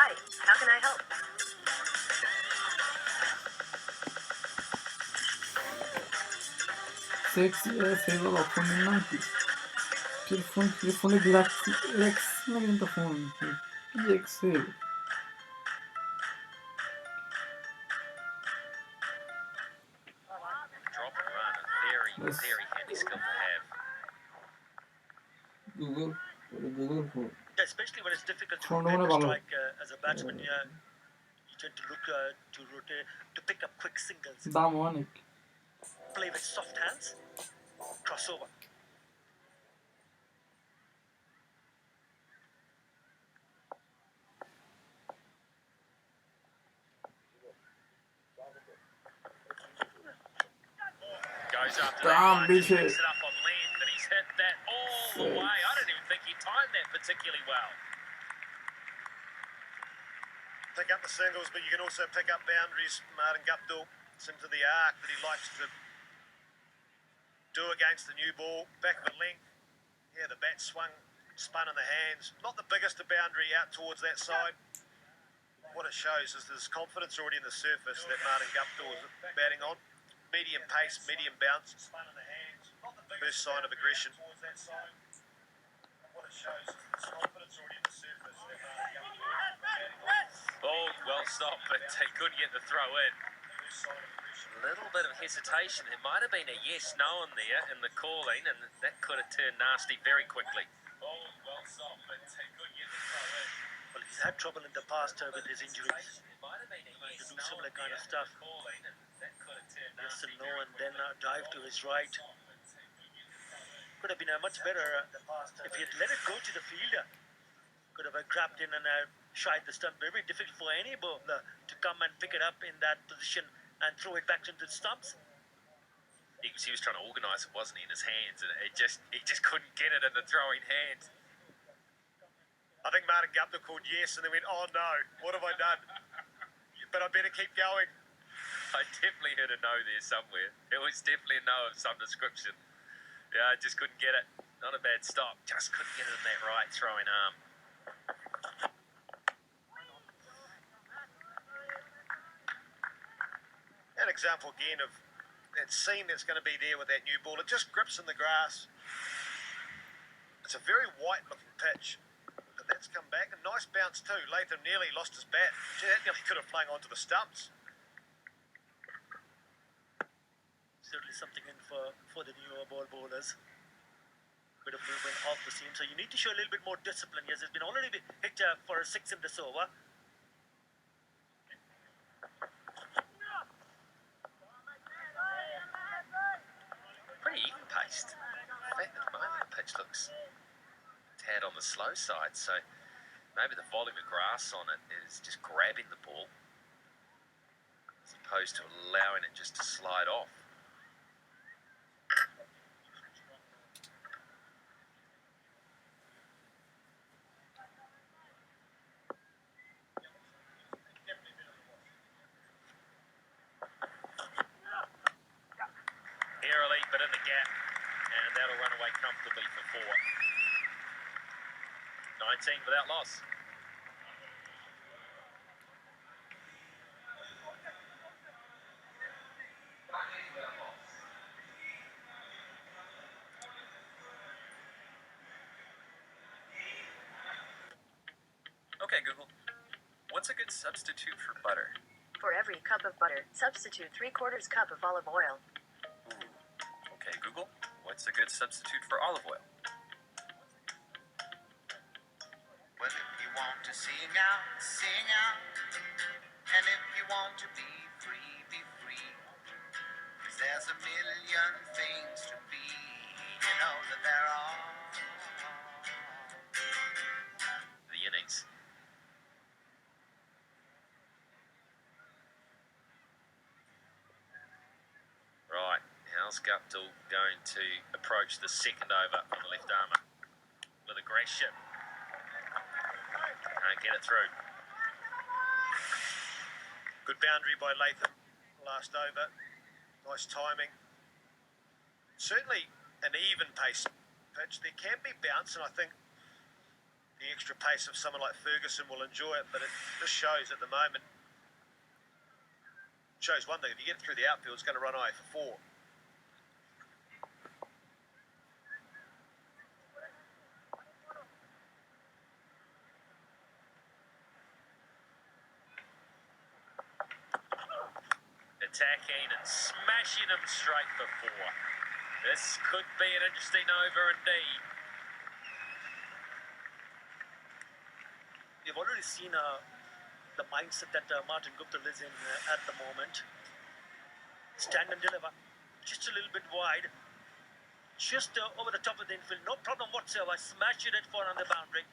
Hi, how can I help? Save opponent telephone Rex in the phone. Save. Drop and run, a very, Yes. very handy skill to have. Google Especially when it's difficult to phone rotate the ভালো strike as a batsman, you tend to look to rotate, to pick up quick singles. দাম অনেক Play with soft hands, crossover. Goes after Damn, that line, just bitch. picks it up on length, and he's hit that all the way. I don't even think he timed that particularly well. Pick up the singles, but you can also pick up boundaries. Martin Guptill, it's into the arc that he likes to do against the new ball. Back of the length. Yeah, the bat swung, spun in the hands. Not the biggest of boundary out towards that side. What it shows is there's confidence already in the surface that Martin Guptill is batting on. Medium pace, medium bounce. First sign of aggression. What it shows is there's confidence already in the surface that Martin Guptill is batting on. Oh, well stopped, but he couldn't get the throw in. A little bit of hesitation. There might have been a yes-no in there in the calling, and that could have turned nasty very quickly. Oh, well stopped, but he couldn't get the throw in. Well, he's had trouble in the past with his injuries. To do similar kind of stuff. Yes and no, and then dive to his right. Could have been a much better if he had let it go to the fielder. Could have grabbed in and shied the stump. Very difficult for any bowler to come and pick it up in that position and throw it back into the stumps. He was trying to organise it, wasn't he, in his hands, and he just couldn't get it in the throwing hands. I think Martin Guptill called yes and then went, oh no, what have I done? But I better keep going. I definitely heard a no there somewhere. It was definitely a no of some description. Yeah, I just couldn't get it. Not a bad stop. Just couldn't get it in that right throwing arm. An example again of that seam that's going to be there with that new ball. It just grips in the grass. It's a very white looking pitch. But that's come back. A nice bounce too. Latham nearly lost his bat. Gee, that nearly could have flung onto the stumps. Certainly something in for the newer ball bowlers. Bit of movement off the seam. So you need to show a little bit more discipline. Yes, it's been already hit for a 6 in this over. Pretty even paced. In fact, at the moment the pitch looks a tad on the slow side, so maybe the volume of grass on it is just grabbing the ball as opposed to allowing it just to slide off. Airily, but in the gap, and that'll run away comfortably for 4. 19 without loss. Okay, Google. What's a good substitute for butter? For every cup of butter, substitute 3/4 cup of olive oil. Ooh. Okay, Google. What's a good substitute for olive oil? Well, if you want to sing out, sing out. And if you want to be free, be free. 'Cause there's a million things to be. You know that there are. The innings. Right, how's Guptill going to approach the second over on the left armour? With aggression. Can't get it through. Good boundary by Latham. Last over. Nice timing. Certainly an even pace pitch. There can be bounce, and I think the extra pace of someone like Ferguson will enjoy it, but it just shows at the moment. Shows one thing: if you get through the outfield, it's going to run away for 4. Attacking and smashing them straight for 4. This could be an interesting over indeed. We've already seen the mindset that Martin Gupta is in at the moment. Stand and deliver, just a little bit wide, just over the top of the infield, no problem whatsoever. Smashing it for on the boundary.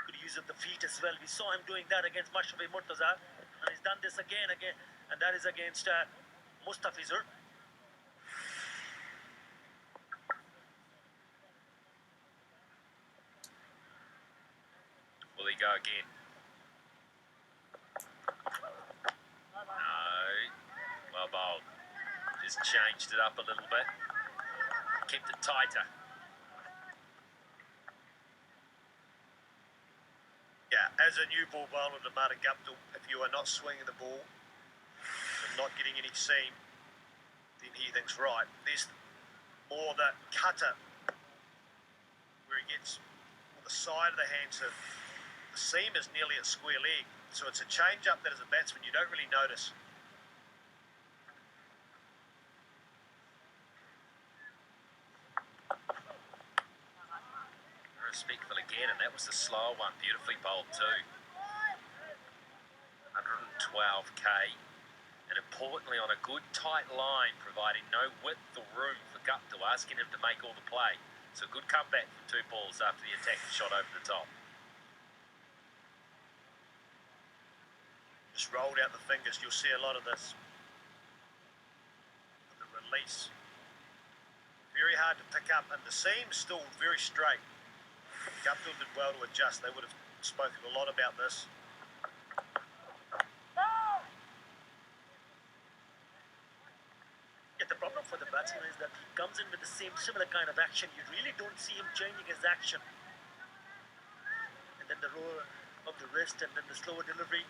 Good use of the feet as well. We saw him doing that against Mashrafi Murtaza, and he's done this again, and that is against Mustafizur. Will he go again? No. Well bowled. Just changed it up a little bit. Kept it tighter. Yeah, as a new ball bowler to Martin Guptill, if you are not swinging the ball and not getting any seam, then he thinks, right, there's more the cutter where he gets on the side of the hand, so the seam is nearly at square leg. So it's a change up that as a batsman you don't really notice. Respectful again, and that was the slower one, beautifully bowled too. 112k, and importantly on a good tight line, providing no width or room for Guptill, asking him to make all the play. So good comeback from 2 balls after the attacking shot over the top. Just rolled out the fingers. You'll see a lot of this. The release. Very hard to pick up, and the seam's still very straight. Guptill did well to adjust. They would have spoken a lot about this. Yeah, the problem for the batsman is that he comes in with the same similar kind of action. You really don't see him changing his action. And then the roll of the wrist and then the slower delivery.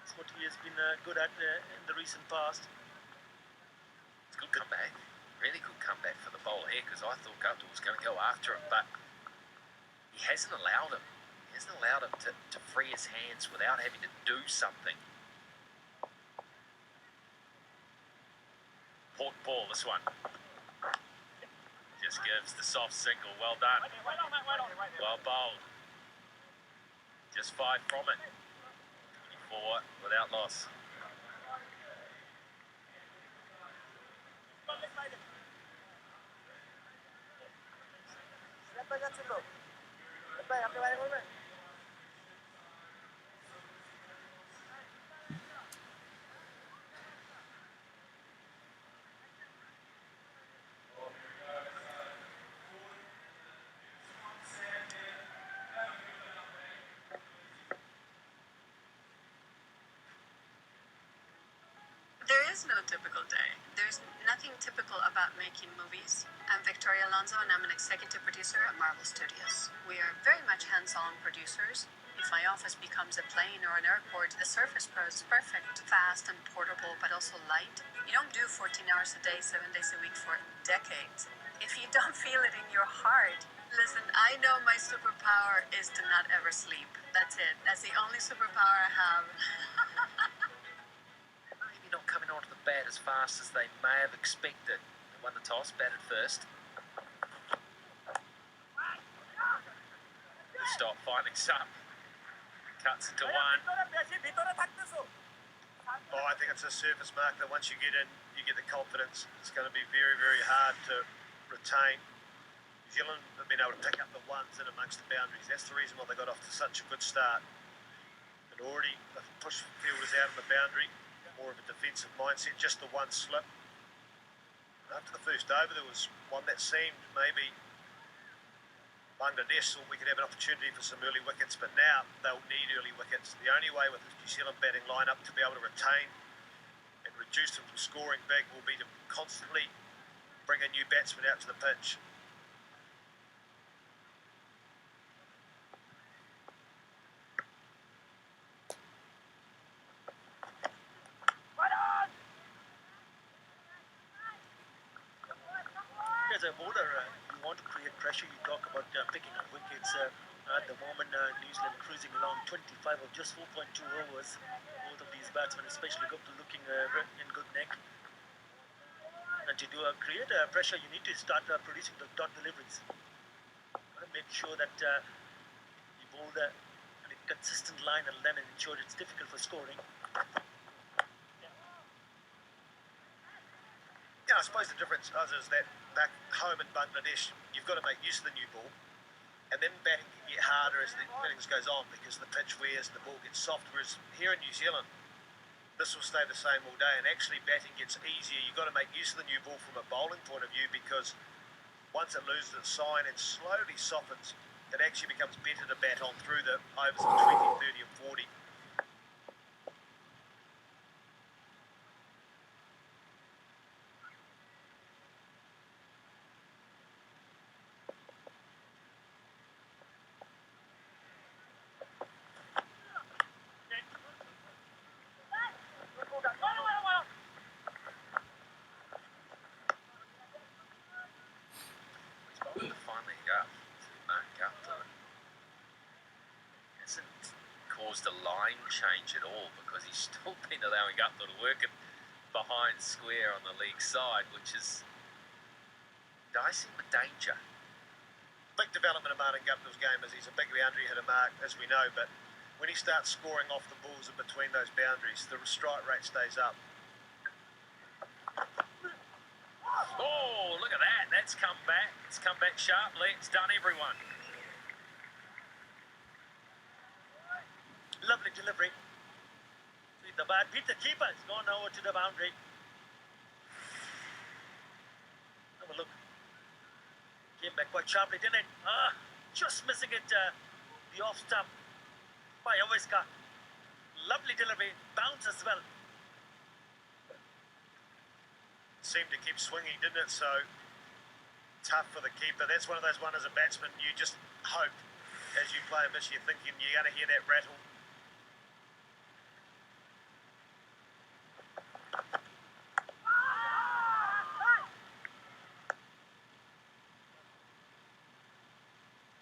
That's what he has been good at in the recent past. It's a good comeback. Really good comeback for the bowler here, because I thought Guptill was going to go after him, but he hasn't allowed him. He hasn't allowed him to free his hands without having to do something. Port ball, this one. Just gives the soft single. Well done. Well bowled. Just 5 from it. 24 without loss. There is no typical day. There's nothing typical about making movies. I'm Victoria Alonso and I'm an executive producer at Marvel Studios. We are very much hands-on producers. If my office becomes a plane or an airport, the Surface Pro is perfect, fast and portable, but also light. You don't do 14 hours a day, 7 days a week for decades. If you don't feel it in your heart, listen, I know my superpower is to not ever sleep. That's it. That's the only superpower I have. Maybe not coming onto the bat as fast as they may have expected. They won the toss, batted first. Good stop, finding some. Cuts into one. Oh, I think it's a surface mark that once you get in, you get the confidence. It's going to be very, very hard to retain. New Zealand have been able to pick up the ones in amongst the boundaries. That's the reason why they got off to such a good start. And already the push fielders out on the boundary, more of a defensive mindset, just the one slip. After the first over, there was one that seemed maybe Bangladesh thought we could have an opportunity for some early wickets, but now they'll need early wickets. The only way with the New Zealand batting lineup to be able to retain and reduce them from scoring big will be to constantly bring a new batsman out to the pitch. as a bowler, you want to create pressure. You talk about picking up wickets. At the moment, New Zealand cruising along 25 of just 4.2 overs. Both of these batsmen, especially Gupta, looking in good nick. And to create pressure, you need to start producing the dot deliveries. Make sure that you bowl a consistent line and then ensure it's difficult for scoring. Yeah, I suppose the difference is that back home in Bangladesh, you've got to make use of the new ball, and then batting can get harder as the innings goes on because the pitch wears and the ball gets soft. Whereas here in New Zealand, this will stay the same all day, and actually batting gets easier. You've got to make use of the new ball from a bowling point of view because once it loses its sign and slowly softens, it actually becomes better to bat on through the overs of 20, 30 and 40. Finally got Mark Gupta. Hasn't caused a line change at all because he's still been allowing Gupta to work it behind square on the league side, which is dicing with danger. Big development of Martin Gupta's game is he's a big boundary hitter, Mark, as we know, but when he starts scoring off the balls in between those boundaries, the strike rate stays up. Oh, look at that. That's come back. It's come back sharply. It's done everyone. Lovely delivery. The bat beat the keeper. It's gone over to the boundary. Have a look. Came back quite sharply, didn't it? Just missing it. The off stump by Awiska. Lovely delivery. Bounce as well. Seemed to keep swinging, didn't it? So tough for the keeper. That's one of those ones as a batsman you just hope as you play a miss, you're thinking you're going to hear that rattle.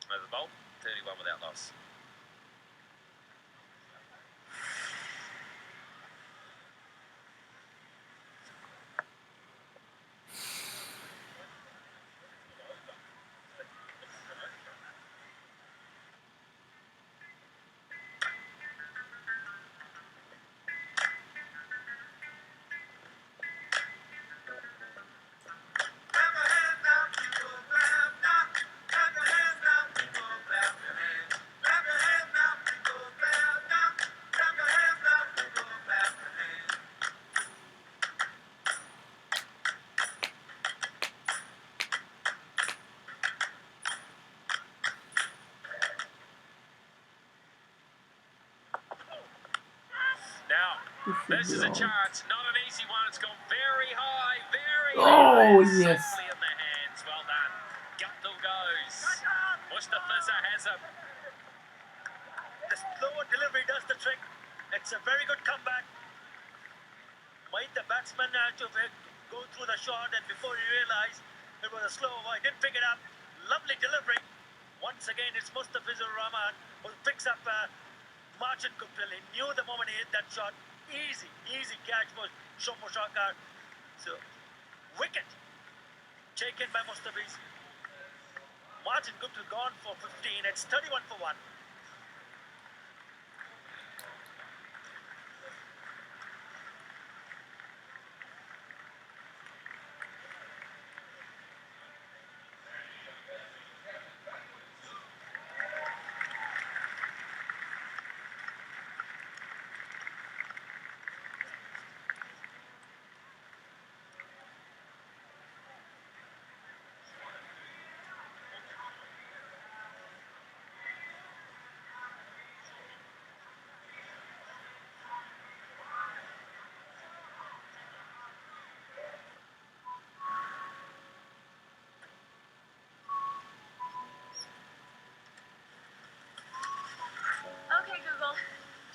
Over the bowl, 31 without loss. Now, this is a chance, not an easy one. It's gone very high, very high. Oh, yes. Safely in the hands. Well done. Guptill goes. Mustafiza has him. The slower delivery does the trick. It's a very good comeback. Might the batsman to go through the shot, and before he realized it was a slow over, he didn't pick it up. Lovely delivery. Once again, it's Mustafizur Rahman who picks up Martin Guptill. He knew the moment he hit that shot. Easy catch for Shomo Shakar. So, wicket taken by Mustafiz. Martin Guptill gone for 15. It's 31 for 1. Okay, Google,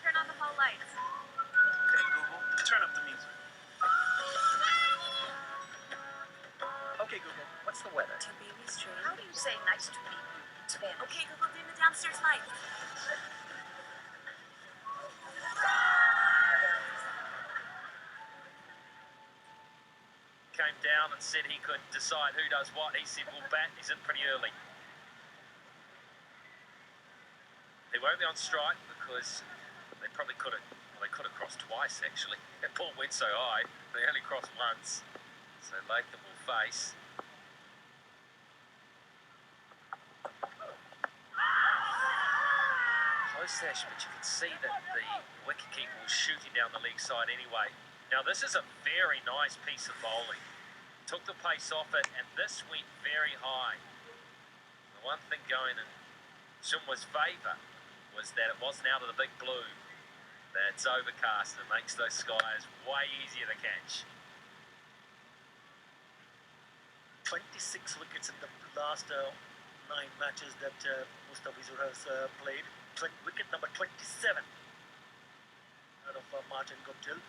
turn on the hall lights. Okay, Google, turn up the music. Okay, Google, what's the weather. To Baby's Tree. How do you say nice to meet you in Spanish? Okay, Google, dim the downstairs light. Came down and said he could decide who does what. He said, "We'll bat." He's in pretty early. They won't be on strike because they probably could have. Well, they could have crossed twice actually. That ball went so high, they only crossed once. So Latham will face. Close sash, but you can see that the wicketkeeper was shooting down the leg side anyway. Now this is a very nice piece of bowling. Took the pace off it, and this went very high. The one thing going in Shumwa's favour was that it wasn't out of the big blue. That's overcast and makes those skies way easier to catch. 26 wickets in the last 9 matches that Mustafizur has played. Wicket number 27 out of Martin Guptill.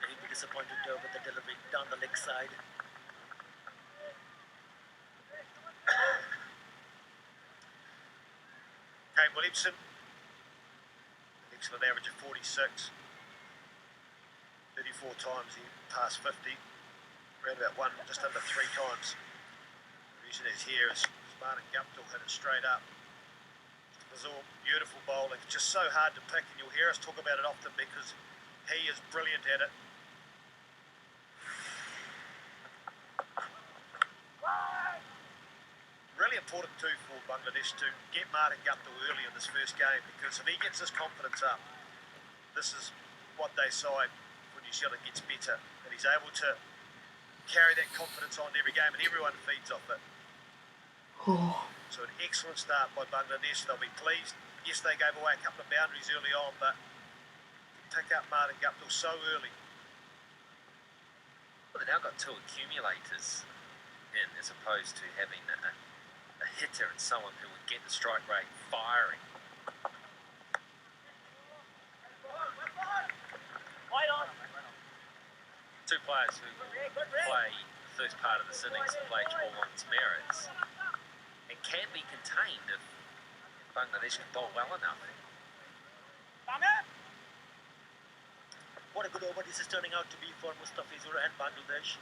He'll be disappointed with the delivery down the leg side. Kane Williamson, excellent average of 46. 34 times he passed 50. Around about just under 3 times. The reason he's here is Martin Guptill hit it straight up. It was all beautiful bowling. It's just so hard to pick, and you'll hear us talk about it often because he is brilliant at it. Really important too for Bangladesh to get Martin Guptill early in this first game, because if he gets his confidence up, this is what they side when New Zealand gets better, and he's able to carry that confidence on every game, and everyone feeds off it. Oh, So an excellent start by Bangladesh. They'll be pleased. Yes, they gave away a couple of boundaries early on, but to pick up Martin Guptill so early. Well, they've now got 2 accumulators in, as opposed to having a hitter and someone who would get the strike rate firing. Two players who play the first part of this innings and play each ball on its merits, and can be contained if Bangladesh can bowl well enough. What a good over this is turning out to be for Mustafizur and Bangladesh.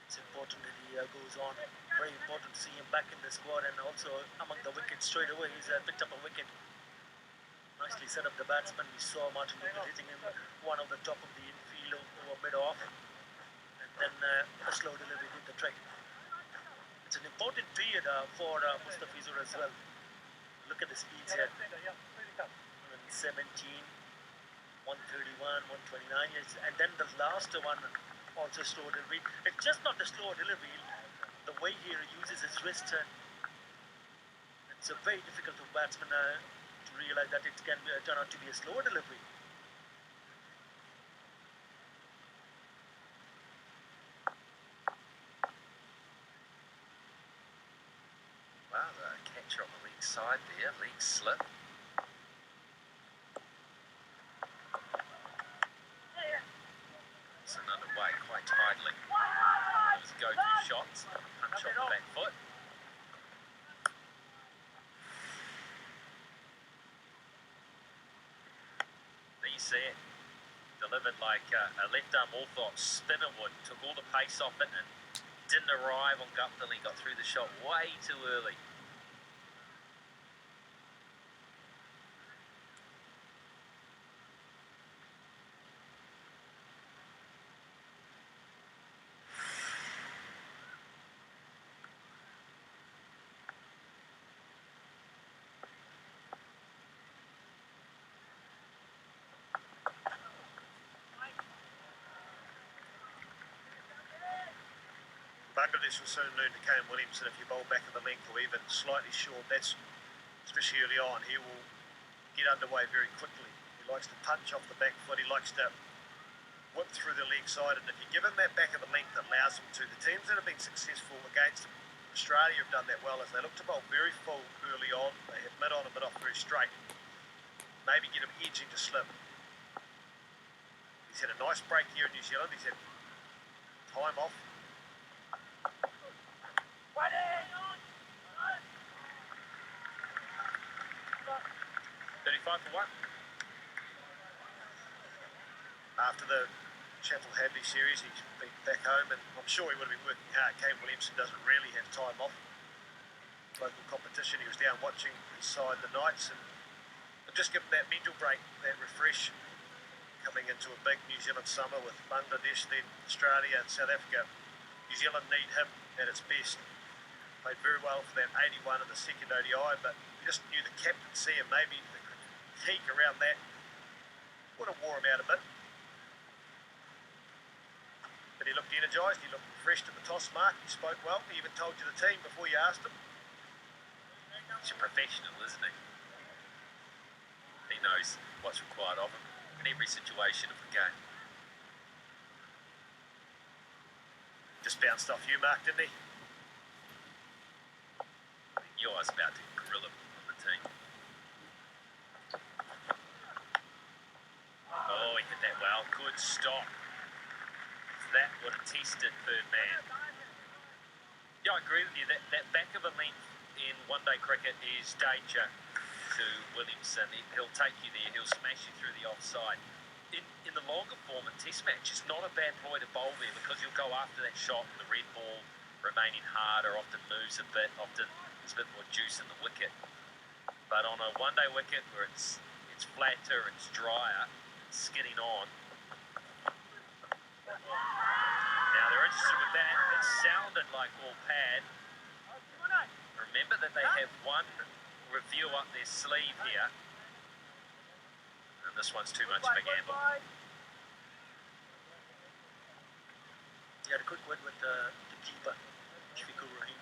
It's important that he goes on. Very important to see him back in the squad, and also among the wickets straight away. He's picked up a wicket. Nicely set up the batsman. We saw Martin Guptill hitting him one of the top of the infield over mid-off, and then a slow delivery did the trick. It's an important period for Mustafizur as well. Look at the speeds here. 117, 131, 129, and then the last one also slow delivery. It's just not the slow delivery, the way he uses his wrist. It's very difficult for batsmen to realize that it can turn out to be a slow delivery. Wow, the catcher on the leg side there, leg slip. It's another way quite tidily. Those go-to shots, punch off the back foot. There you see it, delivered like a left-arm orthodox spinner would. Took all the pace off it and didn't arrive on Guptill. He got through the shot way too early. Bangladesh will soon learn to Kane Williamson. If you bowl back of the length or even slightly short, that's especially early on, he will get underway very quickly. He likes to punch off the back foot. He likes to whip through the leg side, and if you give him that back of the length, it allows him to. The teams that have been successful against Australia have done that well, as they look to bowl very full early on. They have mid on and mid off very straight. Maybe get him edging to slip. He He's had a nice break here in New Zealand. He's had time off. 35 for 1. After the Chapel Hadley series, he's been back home, and I'm sure he would have been working hard. Kane Williamson doesn't really have time off. Local competition, he was down watching his side, the Knights, and just give him that mental break, that refresh, coming into a big New Zealand summer with Bangladesh, then Australia and South Africa. New Zealand need him at its best. Played very well for that 81 in the second ODI, but you just knew the captaincy and maybe the critique around that would have wore him out a bit. But he looked energised, he looked refreshed at the toss mark, he spoke well, he even told you the team before you asked him. He's a professional, isn't he? He knows what's required of him in every situation of the game. Just bounced off you, Mark, didn't he? You was about to grill him on the team. Oh, he hit that well. Good stop. That would have tested third man. Yeah, I agree with you. That back of a length in one-day cricket is danger to Williamson. He'll take you there. He'll smash you through the offside. In the longer form, a test match, it's not a bad ploy to bowl there because you'll go after that shot and the red ball remaining harder often moves a bit, often there's a bit more juice in the wicket. But on a one-day wicket where it's flatter, it's drier, it's skidding on. Now they're interested with that. It sounded like all pad. Remember that they have one review up their sleeve here. And this one's too much of a gamble. He had a quick word with the keeper, Shafiqur Rahim.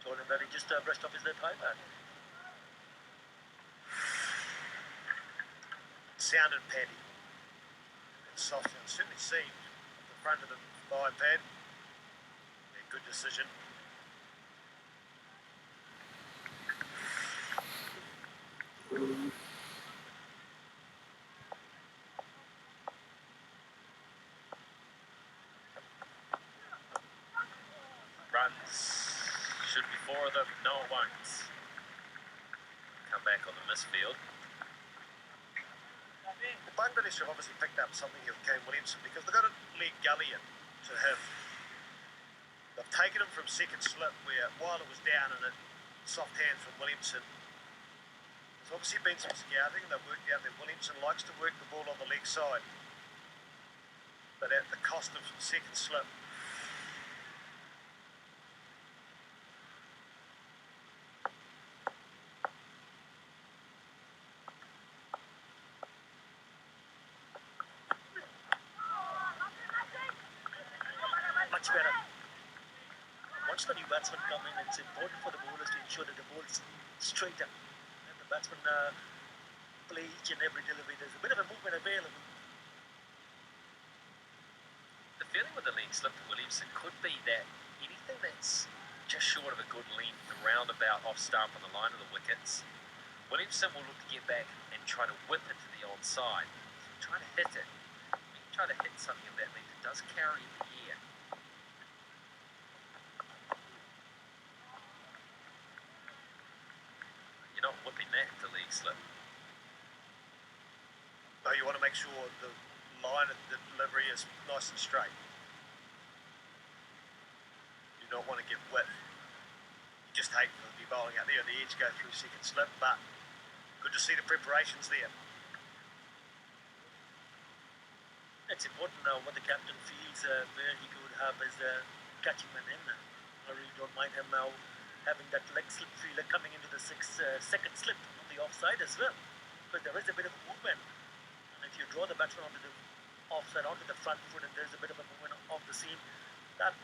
Told him that he just brushed off his left eye pad. Sounded paddy. It's soft, and certainly seemed at the front of the thigh pad. A good decision. Runs. Should be 4 of them. No, it won't. Come back on the misfield. The Bangladesh have obviously picked up something here with Kane Williamson because they've got a leg gully in to him. They've taken him from second slip where while it was down and a soft hand from Williamson. There's obviously been some scouting. They've worked out that Williamson likes to work the ball on the leg side, but at the cost of second slip. Much better. Once the new batsmen come in, it's important for the bowlers to ensure that the ball's straight up. And the batsmen play each and every delivery. There's a bit of a movement available. The feeling with the leg slip for Williamson could be that anything that's just short of a good length, the roundabout off stump on the line of the wickets, Williamson will look to get back and try to whip it to the onside. Try to hit it. When you try to hit something of that length, it does carry in the air. You're not whipping that to leg slip. No, you want to make sure the line of the delivery is nice and straight. You don't want to get width. You just hate to be bowling out there on the edge, go through second slip, but good to see the preparations there. It's important what the captain feels where he could have his catching man in. I really don't mind him now having that leg slip feeler coming into the second slip on the offside as well, because there is a bit of movement. And if you draw the batsman onto the offside, onto the front foot, and there's a bit of a movement off the seam, that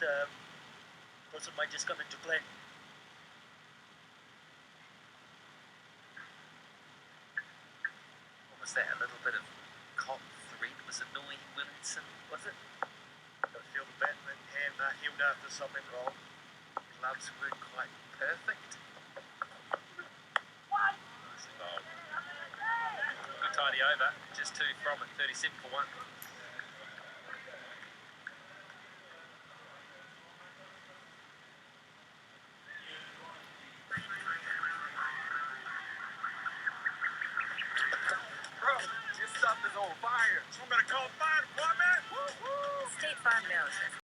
person might just come into play. What was that? A little bit of cotton thread was annoying Williamson, was it? Got to feel the bat in hand, healed after something wrong. Gloves weren't quite perfect. Nice ball. Good by the over. Just 2 from it, 37 for 1.